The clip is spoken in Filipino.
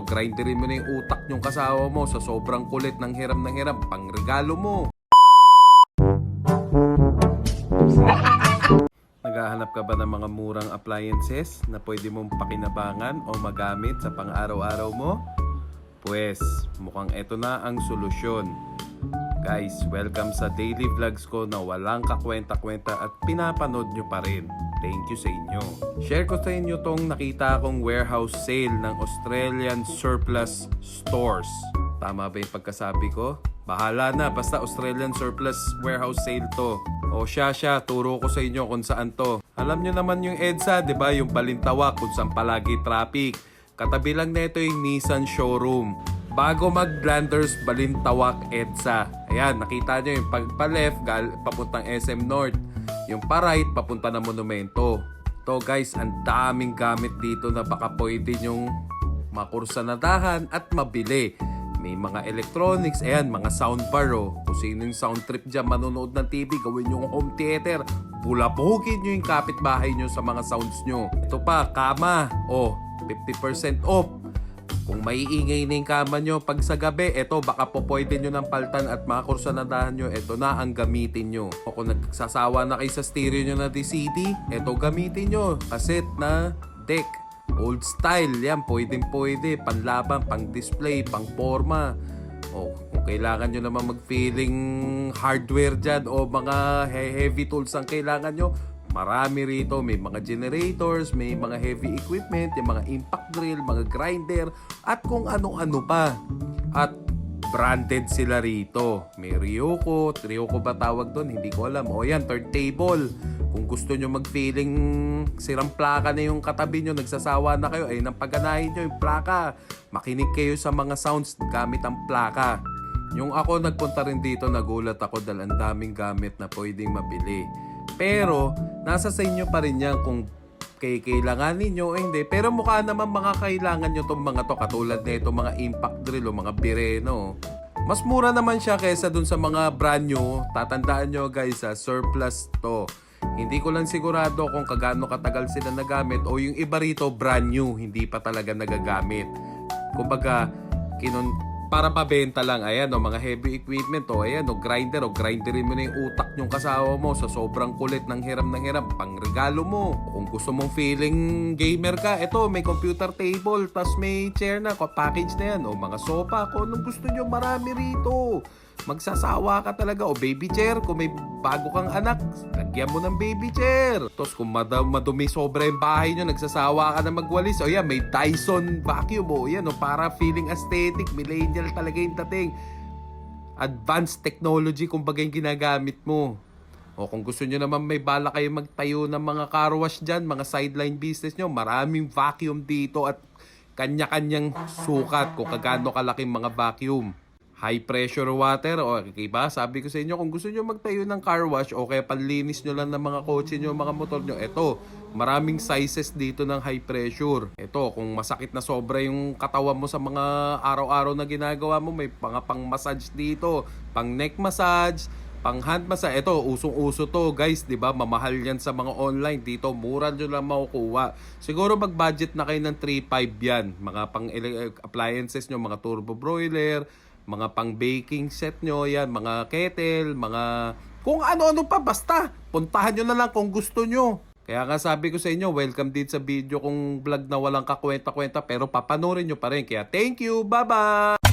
Grinderin mo na yung utak yung kasawa mo sa sobrang kulit ng hiram pang regalo mo. Naghahanap ka ba ng mga murang appliances na pwede mong pakinabangan o magamit sa pang-araw-araw mo? Pues, mukhang eto na ang solusyon. Guys, welcome sa daily vlogs ko na walang kakwenta-kwenta at pinapanood nyo pa rin. Thank you sa inyo. Share ko sa inyo tong nakita kong warehouse sale ng Australian Surplus Stores. Tama ba yung pagkasabi ko? Bahala na, basta Australian Surplus Warehouse Sale to. O siya, turo ko sa inyo kung saan to. Alam nyo naman yung EDSA, di ba? Yung Balintawak kung saan palagi traffic. Katabi lang nito yung Nissan showroom. Bago mag-Blanders, Balintawak, EDSA. Ayan, nakita nyo yung pagpa-left, papuntang SM North. Yung pa-right, papunta na Monumento. To guys, ang daming gamit dito na baka pwede nyong makursanadahan at mabili. May mga electronics, ayan, mga soundbar oh. Kung sino yung sound trip dyan, manonood ng TV, gawin yung home theater. Bulabugin nyo yung kapitbahay nyo sa mga sounds nyo. Ito pa, kama, oh, 50% off. Kung maiingay na yung kama nyo pag sa gabi, eto baka po pwede nyo ng paltan at makursanadahan nyo, eto na ang gamitin nyo. O kung nagsasawa na kayo sa stereo nyo na DCD, eto gamitin nyo. Cassette na deck. Old style, yan, pwede, panlaban, pang display, pang forma. O kung kailangan nyo naman mag-feeling hardware dyan o mga heavy tools ang kailangan nyo, marami rito. May mga generators, may mga heavy equipment, yung mga impact drill, mga grinder, at kung ano-ano pa. At branded sila rito. May Ryoko ba tawag doon? Hindi ko alam. O yan, turntable. Kung gusto nyo mag-feeling sirang plaka na yung katabi nyo, nagsasawa na kayo, ay nang paganahin nyo yung plaka. Makinig kayo sa mga sounds gamit ang plaka. Yung ako nagpunta rin dito, nagulat ako dahil ang daming gamit na pwedeng mabili. Pero, nasa sa inyo pa rin yan kung kailangan ninyo o hindi. Pero mukha naman mga kailangan nyo itong mga to, katulad na ito, mga impact drill o mga bireno. Mas mura naman siya kaysa dun sa mga brand new. Tatandaan nyo guys, surplus to. Hindi ko lang sigurado kung kagaano katagal sila nagamit o yung iba rito brand new, hindi pa talaga nagagamit. Kumbaga, para pabenta lang, ayan o, mga heavy equipment o, ayan o, grinderin mo na yung utak yung kasawa mo sa sobrang kulit ng hiram pang regalo mo. Kung gusto mong feeling gamer ka, eto, may computer table, tas may chair na, package na yan, o mga sofa, kung anong gusto nyo, marami rito. Magsasawa ka talaga. O baby chair, kung may bago kang anak, lagyan mo ng baby chair. Tapos kung madumi sobra yung bahay nyo, nagsasawa ka na magwalis, o yan, may Dyson vacuum, o yan, o, para feeling aesthetic, millennial talaga yung dating. Advanced technology, kumbaga yung ginagamit mo. O kung gusto nyo naman may bala kayo magtayo ng mga car wash dyan, mga sideline business nyo, maraming vacuum dito at kanya-kanyang sukat kung kagano kalaking mga vacuum. High pressure water, o diba? Sabi ko sa inyo, kung gusto nyo magtayo ng car wash o kaya panlinis nyo lang ng mga kotse nyo, mga motor nyo, eto, maraming sizes dito ng high pressure. Eto, kung masakit na sobra yung katawan mo sa mga araw-araw na ginagawa mo, may pang massage dito, pang neck massage, pang hand massage. Eto, usong-uso to guys, diba? Mamahal yan sa mga online. Dito, mura nyo lang makukuha. Siguro mag-budget na kayo ng 3-5 yan. Mga pang appliances nyo, mga turbo broiler, mga pang baking set nyo, yan, mga kettle, mga kung ano-ano pa, basta puntahan nyo na lang kung gusto nyo. Kaya nga sabi ko sa inyo, welcome din sa video kong vlog na walang kakwenta-kwenta pero papanoorin nyo pa rin. Kaya thank you, bye-bye!